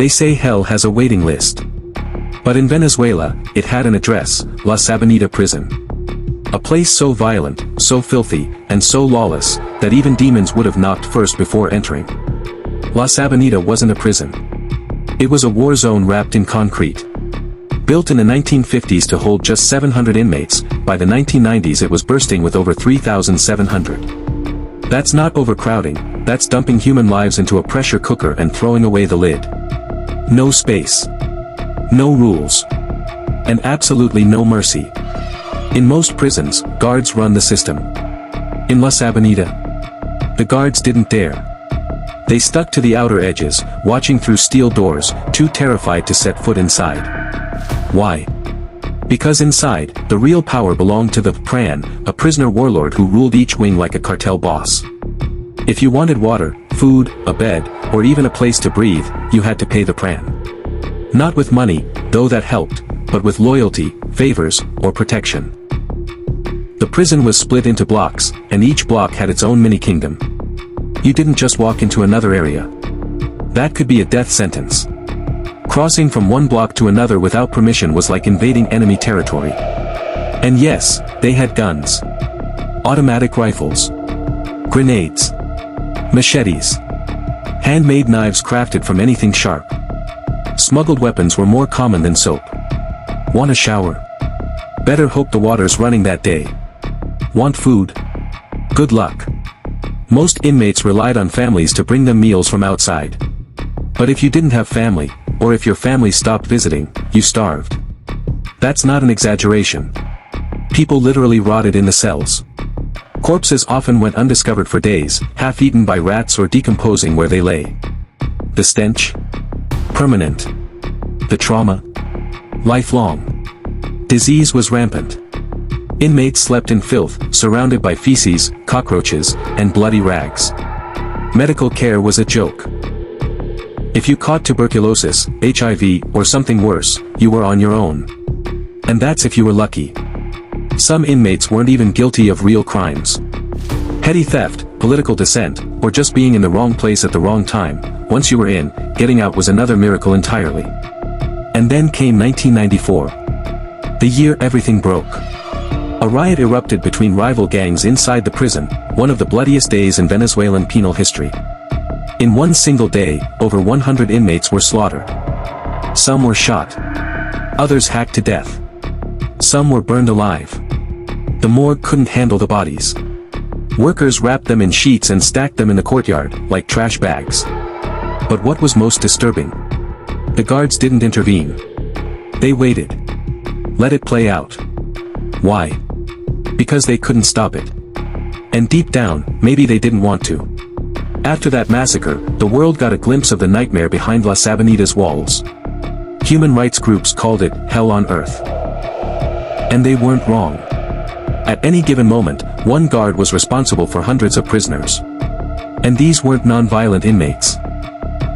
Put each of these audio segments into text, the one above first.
They say hell has a waiting list. But in Venezuela, it had an address, La Sabaneta Prison. A place so violent, so filthy, and so lawless, that even demons would have knocked first before entering. La Sabaneta wasn't a prison. It was a war zone wrapped in concrete. Built in the 1950s to hold just 700 inmates, by the 1990s it was bursting with over 3,700. That's not overcrowding, that's dumping human lives into a pressure cooker and throwing away the lid. No space. No rules. And absolutely no mercy. In most prisons, guards run the system. In La Sabaneta, the guards didn't dare. They stuck to the outer edges, watching through steel doors, too terrified to set foot inside. Why? Because inside, the real power belonged to the crammed, a prisoner warlord who ruled each wing like a cartel boss. If you wanted water, food, a bed, or even a place to breathe, you had to pay the pran. Not with money, though that helped, but with loyalty, favors, or protection. The prison was split into blocks, and each block had its own mini-kingdom. You didn't just walk into another area. That could be a death sentence. Crossing from one block to another without permission was like invading enemy territory. And yes, they had guns. Automatic rifles. Grenades. Machetes. Handmade knives crafted from anything sharp. Smuggled weapons were more common than soap. Want a shower? Better hope the water's running that day. Want food? Good luck. Most inmates relied on families to bring them meals from outside. But if you didn't have family, or if your family stopped visiting, you starved. That's not an exaggeration. People literally rotted in the cells. Corpses often went undiscovered for days, half-eaten by rats or decomposing where they lay. The stench? Permanent. The trauma? Lifelong. Disease was rampant. Inmates slept in filth, surrounded by feces, cockroaches, and bloody rags. Medical care was a joke. If you caught tuberculosis, HIV, or something worse, you were on your own. And that's if you were lucky. Some inmates weren't even guilty of real crimes. Petty theft, political dissent, or just being in the wrong place at the wrong time, once you were in, getting out was another miracle entirely. And then came 1994. The year everything broke. A riot erupted between rival gangs inside the prison, one of the bloodiest days in Venezuelan penal history. In one single day, over 100 inmates were slaughtered. Some were shot. Others hacked to death. Some were burned alive. The morgue couldn't handle the bodies. Workers wrapped them in sheets and stacked them in the courtyard, like trash bags. But what was most disturbing? The guards didn't intervene. They waited. Let it play out. Why? Because they couldn't stop it. And deep down, maybe they didn't want to. After that massacre, the world got a glimpse of the nightmare behind La Sabaneta's walls. Human rights groups called it hell on earth. And they weren't wrong. At any given moment, one guard was responsible for hundreds of prisoners. And these weren't non-violent inmates.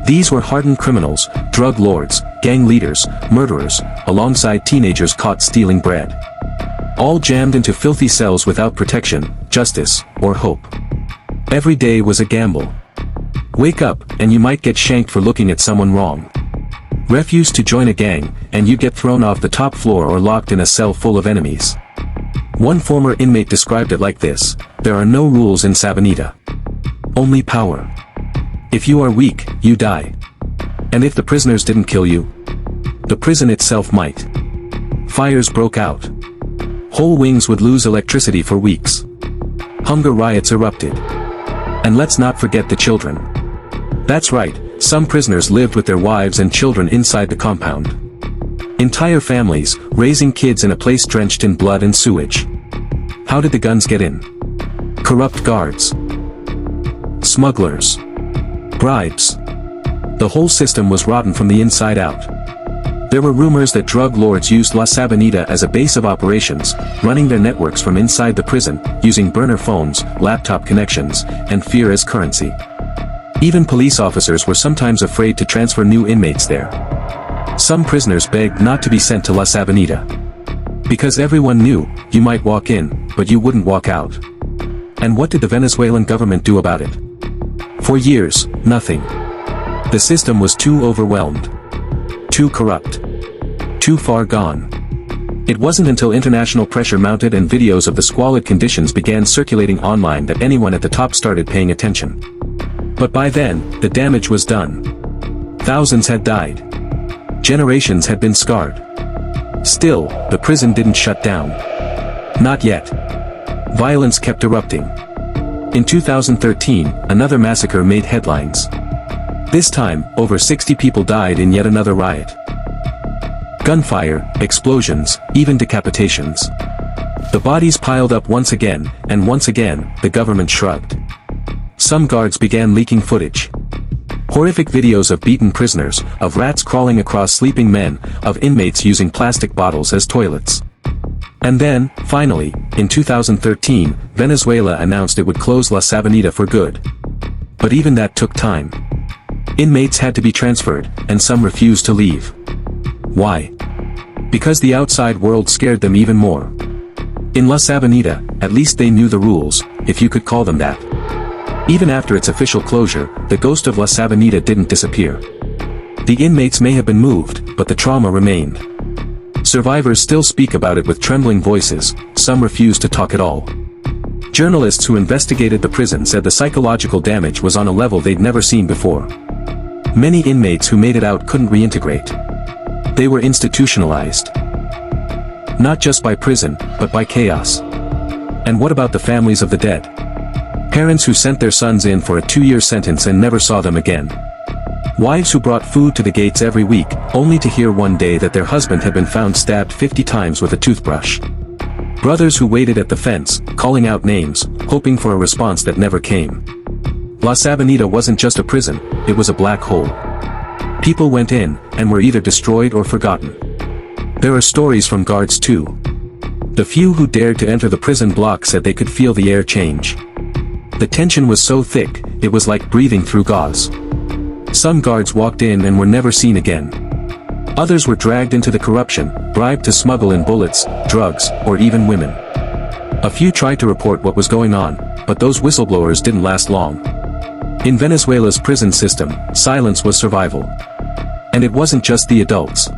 These were hardened criminals, drug lords, gang leaders, murderers, alongside teenagers caught stealing bread. All jammed into filthy cells without protection, justice, or hope. Every day was a gamble. Wake up, and you might get shanked for looking at someone wrong. Refuse to join a gang, and you get thrown off the top floor or locked in a cell full of enemies. One former inmate described it like this: there are no rules in Sabaneta. Only power. If you are weak, you die. And if the prisoners didn't kill you, the prison itself might. Fires broke out. Whole wings would lose electricity for weeks. Hunger riots erupted. And let's not forget the children. That's right, some prisoners lived with their wives and children inside the compound. Entire families, raising kids in a place drenched in blood and sewage. How did the guns get in? Corrupt guards. Smugglers. Bribes. The whole system was rotten from the inside out. There were rumors that drug lords used La Sabaneta as a base of operations, running their networks from inside the prison, using burner phones, laptop connections, and fear as currency. Even police officers were sometimes afraid to transfer new inmates there. Some prisoners begged not to be sent to La Sabaneta. Because everyone knew, you might walk in, but you wouldn't walk out. And what did the Venezuelan government do about it? For years, nothing. The system was too overwhelmed. Too corrupt. Too far gone. It wasn't until international pressure mounted and videos of the squalid conditions began circulating online that anyone at the top started paying attention. But by then, the damage was done. Thousands had died. Generations had been scarred. Still, the prison didn't shut down. Not yet. Violence kept erupting. In 2013, another massacre made headlines. This time, over 60 people died in yet another riot. Gunfire, explosions, even decapitations. The bodies piled up once again, and once again, the government shrugged. Some guards began leaking footage. Horrific videos of beaten prisoners, of rats crawling across sleeping men, of inmates using plastic bottles as toilets. And then, finally, in 2013, Venezuela announced it would close La Sabaneta for good. But even that took time. Inmates had to be transferred, and some refused to leave. Why? Because the outside world scared them even more. In La Sabaneta, at least they knew the rules, if you could call them that. Even after its official closure, the ghost of La Sabaneta didn't disappear. The inmates may have been moved, but the trauma remained. Survivors still speak about it with trembling voices, some refuse to talk at all. Journalists who investigated the prison said the psychological damage was on a level they'd never seen before. Many inmates who made it out couldn't reintegrate. They were institutionalized. Not just by prison, but by chaos. And what about the families of the dead? Parents who sent their sons in for a 2-year sentence and never saw them again. Wives who brought food to the gates every week, only to hear one day that their husband had been found stabbed 50 times with a toothbrush. Brothers who waited at the fence, calling out names, hoping for a response that never came. La Sabaneta wasn't just a prison, it was a black hole. People went in, and were either destroyed or forgotten. There are stories from guards too. The few who dared to enter the prison block said they could feel the air change. The tension was so thick, it was like breathing through gauze. Some guards walked in and were never seen again. Others were dragged into the corruption, bribed to smuggle in bullets, drugs, or even women. A few tried to report what was going on, but those whistleblowers didn't last long. In Venezuela's prison system, silence was survival. And it wasn't just the adults.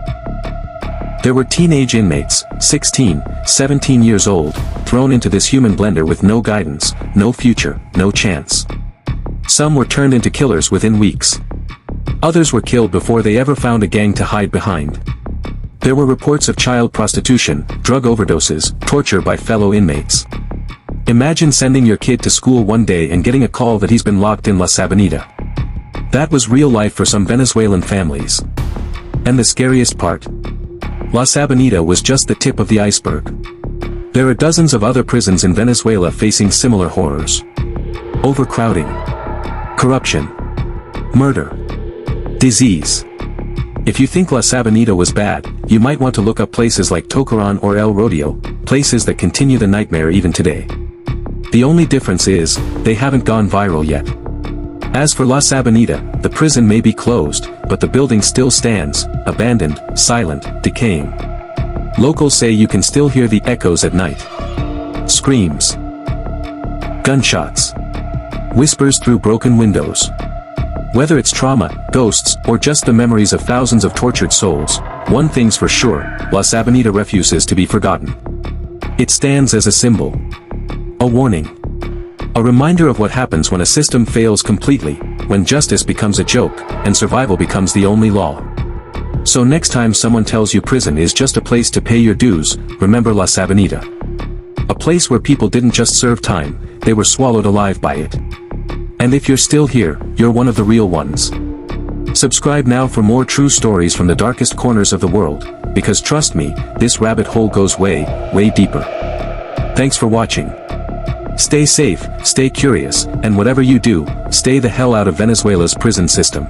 There were teenage inmates, 16, 17 years old, thrown into this human blender with no guidance, no future, no chance. Some were turned into killers within weeks. Others were killed before they ever found a gang to hide behind. There were reports of child prostitution, drug overdoses, torture by fellow inmates. Imagine sending your kid to school one day and getting a call that he's been locked in La Sabaneta. That was real life for some Venezuelan families. And the scariest part? La Sabaneta was just the tip of the iceberg. There are dozens of other prisons in Venezuela facing similar horrors. Overcrowding. Corruption. Murder. Disease. If you think La Sabaneta was bad, you might want to look up places like Tocaron or El Rodeo, places that continue the nightmare even today. The only difference is, they haven't gone viral yet. As for La Sabaneta, the prison may be closed, but the building still stands, abandoned, silent, decaying. Locals say you can still hear the echoes at night. Screams. Gunshots. Whispers through broken windows. Whether it's trauma, ghosts, or just the memories of thousands of tortured souls, one thing's for sure, La Sabaneta refuses to be forgotten. It stands as a symbol. A warning. A reminder of what happens when a system fails completely, when justice becomes a joke, and survival becomes the only law. So next time someone tells you prison is just a place to pay your dues, remember La Sabaneta. A place where people didn't just serve time, they were swallowed alive by it. And if you're still here, you're one of the real ones. Subscribe now for more true stories from the darkest corners of the world, because trust me, this rabbit hole goes way, way deeper. Thanks for watching. Stay safe, stay curious, and whatever you do, stay the hell out of Venezuela's prison system.